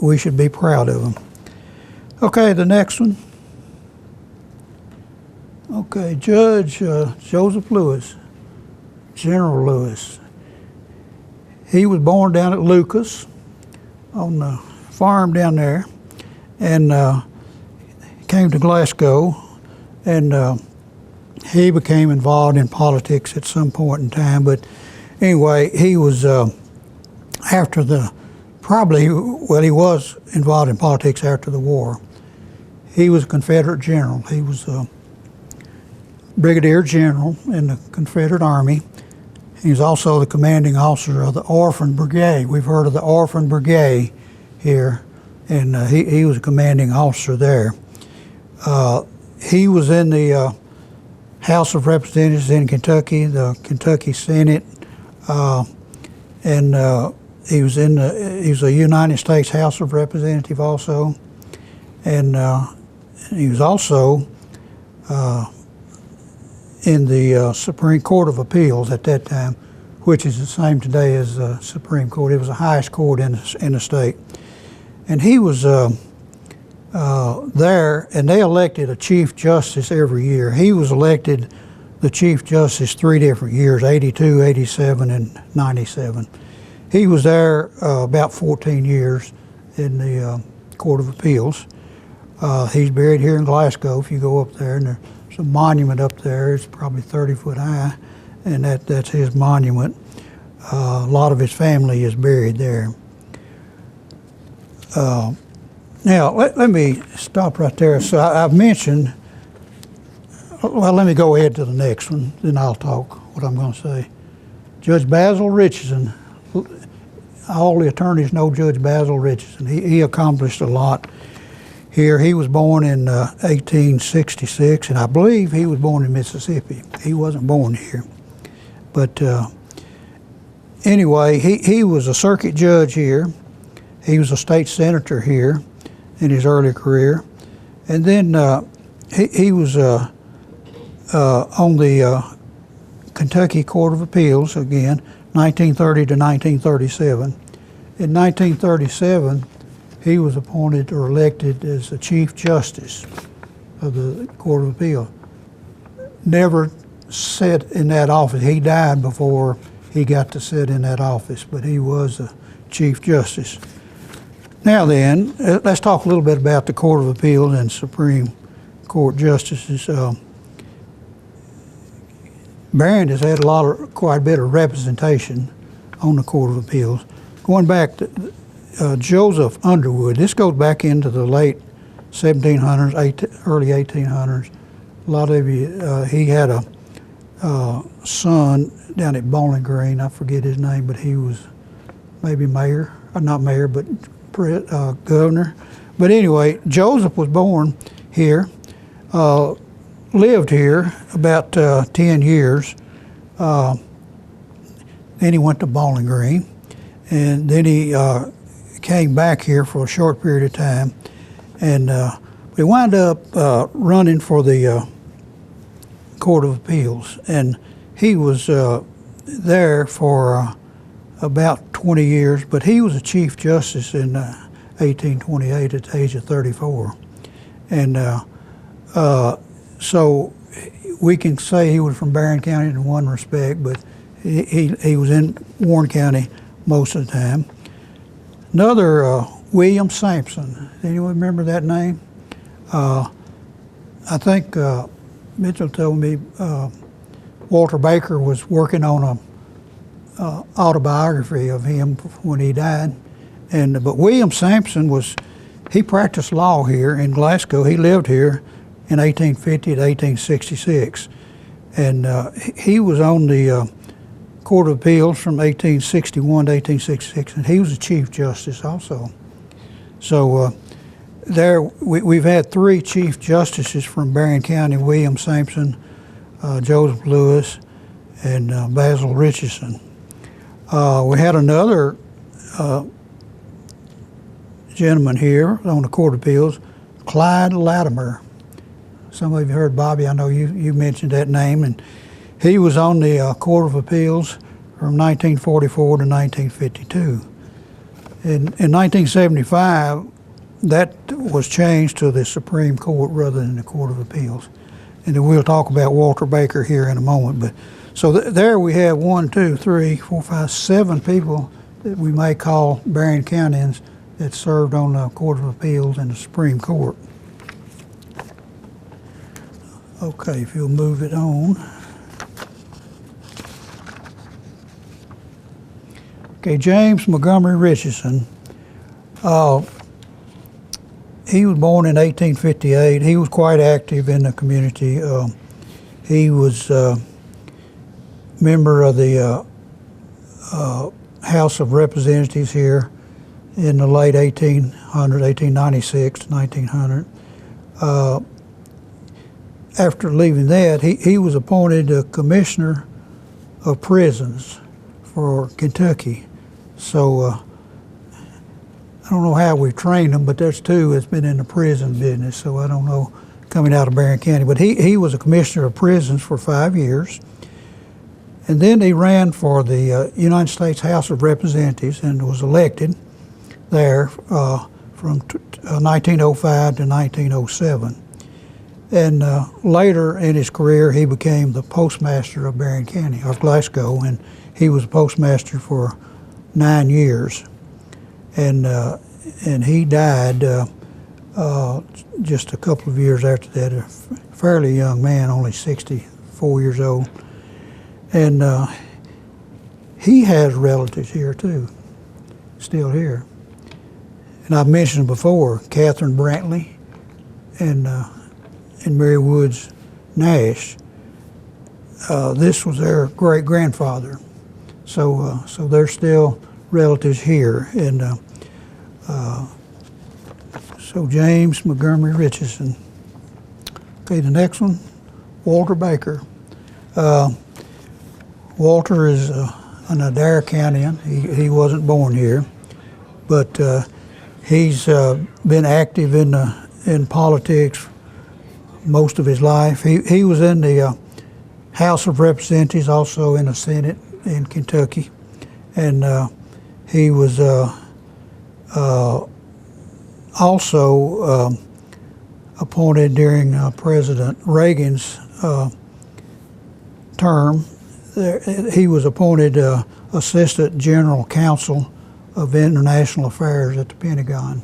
we should be proud of them. Okay, the next one. Okay, Judge Joseph Lewis, General Lewis. He was born down at Lucas on the farm down there, and came to Glasgow, and he became involved in politics at some point in time. But anyway, he was he was involved in politics after the war. He was a Confederate general. He was a brigadier general in the Confederate Army. He was also the commanding officer of the Orphan Brigade. We've heard of the Orphan Brigade here, and he was a commanding officer there. He was in the House of Representatives in Kentucky, the Kentucky Senate, and he was a United States House of Representative also, and he was also in the Supreme Court of Appeals at that time, which is the same today as the Supreme Court. It was the highest court in the state. And he was there, and they elected a Chief Justice every year. He was elected the Chief Justice 3 different years, 82, 87, and 97. He was there about 14 years in the Court of Appeals. He's buried here in Glasgow. If you go up there, and there's a monument up there. It's probably 30 foot high, and that's his monument. A lot of his family is buried there. Now, let me stop right there. So I've mentioned, well, let me go ahead to the next one, then I'll talk what I'm going to say. Judge Basil Richardson. All the attorneys know Judge Basil Richardson. He accomplished a lot here. He was born in 1866, and I believe he was born in Mississippi. He wasn't born here. But anyway, he was a circuit judge here. He was a state senator here in his early career. And then he was on the Kentucky Court of Appeals again, 1930 to 1937. In 1937, he was appointed or elected as the Chief Justice of the Court of Appeal. Never sat in that office. He died before he got to sit in that office, but he was the Chief Justice. Now then, let's talk a little bit about the Court of Appeals and Supreme Court justices. Barron has had quite a bit of representation on the Court of Appeals. Going back to Joseph Underwood, this goes back into the late 1700s, early 1800s. A lot of you, he had a son down at Bowling Green. I forget his name, but he was maybe mayor, not mayor, but governor. But anyway, Joseph was born here, lived here about 10 years. Then he went to Bowling Green, and then he came back here for a short period of time, and we wound up running for the Court of Appeals, and he was there for about 20 years, but he was a Chief Justice in 1828 at the age of 34. And so we can say he was from Barron County in one respect, but he was in Warren County most of the time. Another, William Sampson. Anyone remember that name? I think Mitchell told me Walter Baker was working on a autobiography of him when he died. But William Sampson he practiced law here in Glasgow. He lived here in 1850 to 1866. And he was on the Court of Appeals from 1861 to 1866, and he was the Chief Justice also. So there we've had 3 Chief Justices from Barron County: William Sampson, Joseph Lewis, and Basil Richardson. We had another gentleman here on the Court of Appeals, Clyde Latimer. Some of you heard Bobby. I know you mentioned that name, and he was on the Court of Appeals from 1944 to 1952. In 1975, that was changed to the Supreme Court rather than the Court of Appeals. And then we'll talk about Walter Baker here in a moment. But so there we have 1, 2, 3, 4, 5, 7 people that we may call Barron Countyans that served on the Court of Appeals and the Supreme Court. Okay, if you'll move it on. Okay, James Montgomery Richardson. He was born in 1858. He was quite active in the community. He was a member of the House of Representatives here in the late 1896 to 1900. After leaving that, he was appointed a commissioner of prisons for Kentucky. So I don't know how we trained him, but there's two that's been in the prison business, so I don't know, coming out of Barron County. But he was a commissioner of prisons for 5 years. And then he ran for the United States House of Representatives and was elected there from 1905 to 1907. And later in his career, he became the postmaster of Barron County, of Glasgow, and he was postmaster for 9 years. And he died just a couple of years after that, a fairly young man, only 64 years old. And he has relatives here too, still here. And I've mentioned before, Catherine Brantley and Mary Woods Nash. This was their great-grandfather. So they're still relatives here. And so James Montgomery Richardson. Okay, the next one, Walter Baker. Walter is an Adair Countian. He wasn't born here, but he's been active in politics most of his life. He was in the House of Representatives, also in the Senate in Kentucky, and he was also appointed during President Reagan's term. He was appointed Assistant General Counsel of International Affairs at the Pentagon,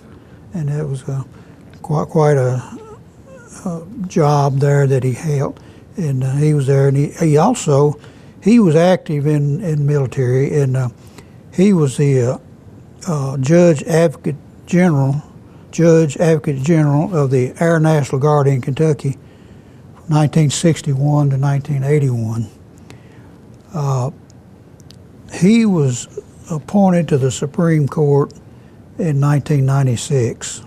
and that was quite a job there that he held. And he was there, and he was active in military, and he was the Judge Advocate General of the Air National Guard in Kentucky, 1961 to 1981. He was appointed to the Supreme Court in 1996,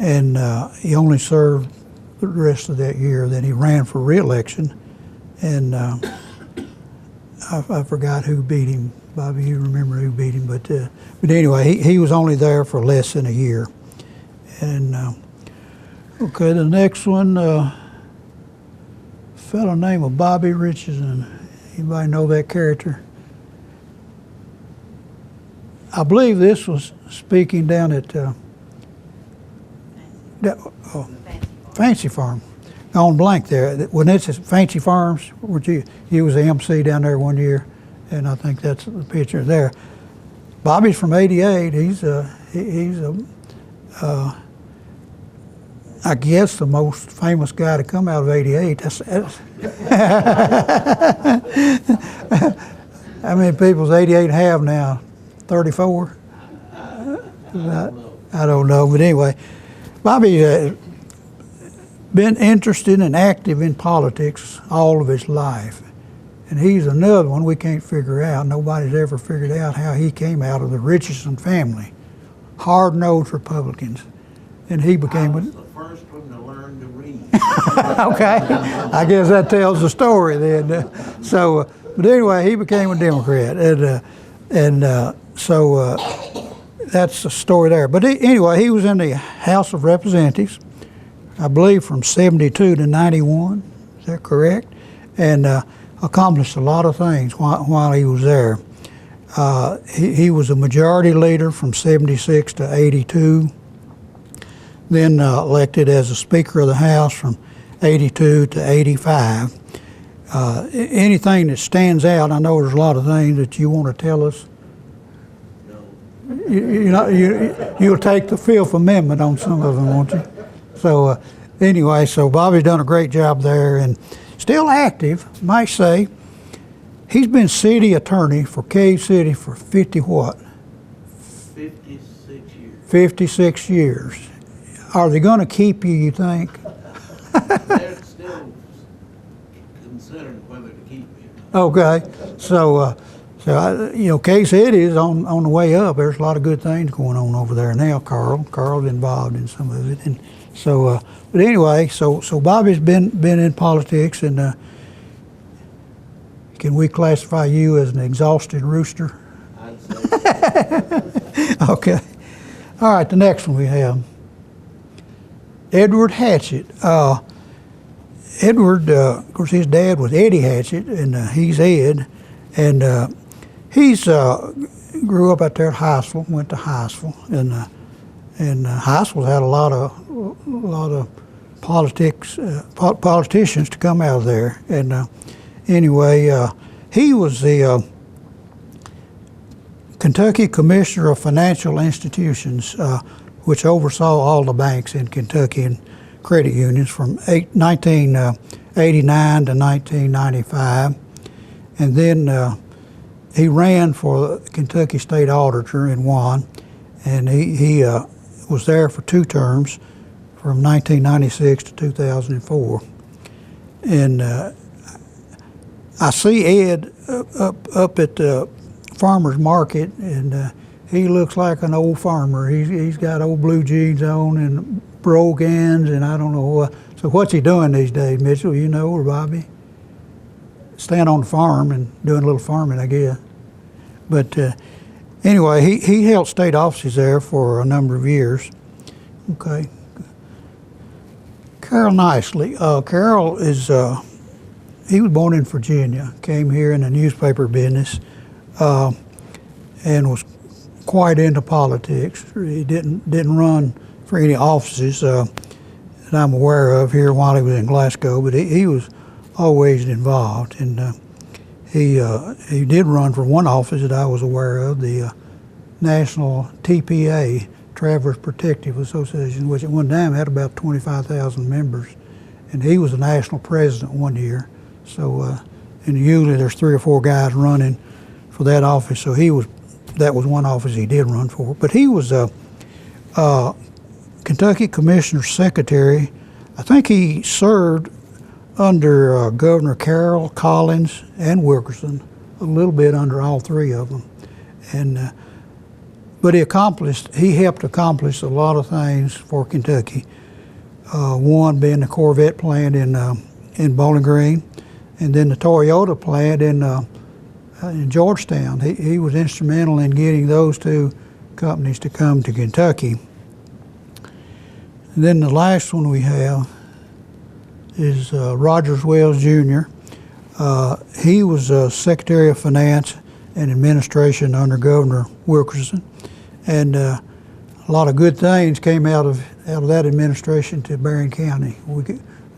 and he only served the rest of that year. Then he ran for re-election, and I forgot who beat him. Bobby, you remember who beat him, but anyway, he was only there for less than a year. And okay, the next one, fellow named of Bobby Richardson. Anybody know that character? I believe this was speaking down at Fancy Farm. On blank there. When it's at Fancy Farms, where he was the MC down there one year, and I think that's the picture there. Bobby's from '88. He's I guess the most famous guy to come out of '88. That's how many people's 88 and a half now? 34? I don't know, but anyway, Bobby been interested and active in politics all of his life. And he's another one we can't figure out. Nobody's ever figured out how he came out of the Richardson family. Hard-nosed Republicans. And he became I was the first one to learn to read. okay, I guess that tells the story then. So, but anyway, he became a Democrat, and so that's the story there. But anyway, he was in the House of Representatives, I believe, from '72 to '91. Is that correct? And accomplished a lot of things while he was there. He was a majority leader from '76 to '82. Then elected as a Speaker of the House from '82 to '85. Anything that stands out? I know there's a lot of things that you want to tell us. You'll take the Fifth Amendment on some of them, won't you? So anyway, so Bobby's done a great job there and still active, might say. He's been city attorney for Cave City for 56 years. 56 years. Are they going to keep you think? They're still considering whether to keep me. Okay, so So, Case City is on the way up. There's a lot of good things going on over there now, Carl. Carl's involved in some of it. And so, but anyway, so Bobby's been in politics, and can we classify you as an exhausted rooster? I'd say so. Okay. All right, the next one we have. Edward Hatchett. Edward, of course, his dad was Eddie Hatchett, and he's Ed. And he's grew up out there at Highsville, went to Highsville, and Highsville had a lot of politicians to come out of there. And anyway, he was the Kentucky Commissioner of Financial Institutions, which oversaw all the banks in Kentucky and credit unions from 1989 to 1995. And then he ran for the Kentucky State Auditor and won. And he was there for 2 terms from 1996 to 2004. And I see Ed up at the farmer's market, and he looks like an old farmer. He's got old blue jeans on and brogans, and I don't know what. So what's he doing these days, Mitchell, or Bobby? Staying on the farm and doing a little farming, I guess. But anyway, he held state offices there for a number of years. Okay. Carol Nicely. Carol is, he was born in Virginia, came here in the newspaper business, and was quite into politics. He didn't run for any offices that I'm aware of here while he was in Glasgow, but he was always involved. And he did run for one office that I was aware of, the National TPA, Travelers Protective Association, which at one time had about 25,000 members. And he was the national president one year. So, and usually there's 3 or 4 guys running for that office. So that was one office he did run for. But he was Kentucky Commissioner Secretary. I think he served under Governor Carroll, Collins, and Wilkerson, a little bit under all 3 of them. And but he helped accomplish a lot of things for Kentucky. One being the Corvette plant in Bowling Green, and then the Toyota plant in Georgetown. He was instrumental in getting those 2 companies to come to Kentucky. And then the last one we have is Rogers Wells Jr. He was Secretary of Finance and Administration under Governor Wilkerson, and a lot of good things came out of that administration to Barron County.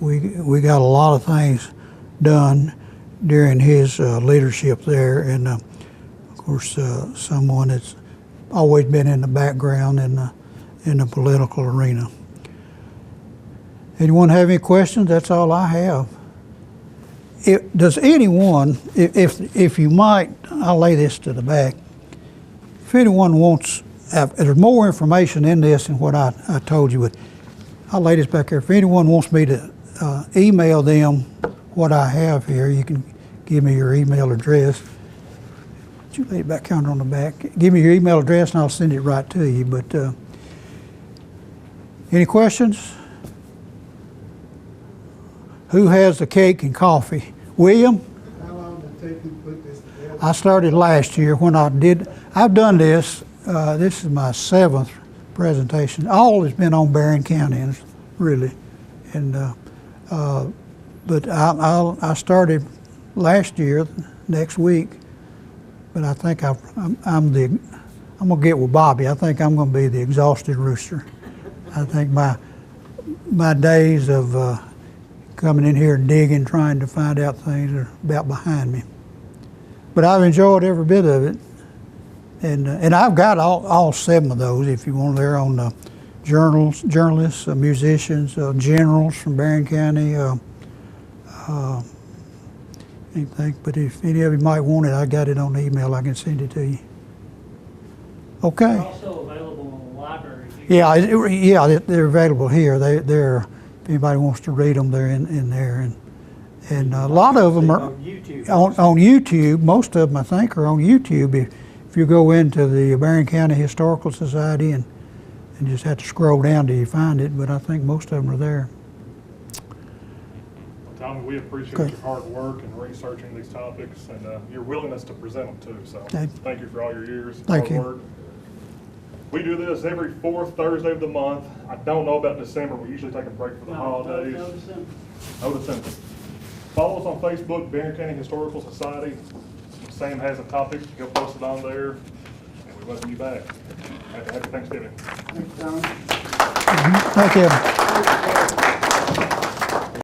We got a lot of things done during his leadership there, and of course someone that's always been in the background in the political arena. Anyone have any questions? That's all I have. Does anyone, if you might, I'll lay this to the back. If anyone wants, there's more information in this than what I told you, but I'll lay this back here. If anyone wants me to email them what I have here, you can give me your email address. Would you lay it back counter on the back? Give me your email address and I'll send it right to you. But any questions? Who has the cake and coffee? William? How long did it take you to put this together? I started last year when I've done this. This is my 7th presentation. All has been on Barron County, really. And but I started last year, next week. But I think I'm gonna get with Bobby. I think I'm gonna be the exhausted rooster. I think my days of coming in here and digging, trying to find out things are about behind me. But I've enjoyed every bit of it. And I've got all 7 of those, if you want. They're on journalists, musicians, generals from Barron County, anything. But if any of you might want it, I got it on email. I can send it to you. Okay. They're also available in the library. Yeah, they're available here. They're if anybody wants to read them, they're in there. And a lot of them are On YouTube. on YouTube. Most of them, I think, are on YouTube. If you go into the Barron County Historical Society and just have to scroll down till you find it, but I think most of them are there. Tommy, we appreciate Okay. your hard work in researching these topics and your willingness to present them too. So Okay. thank you for all your years of Thank hard you. work. We do this every fourth Thursday of the month. I don't know about December. We usually take a break for the holidays. No December. Follow us on Facebook, Barron County Historical Society. Sam has a topic, he'll post it on there, and we welcome you back. Happy Thanksgiving. Thanks, Tom. Thank you.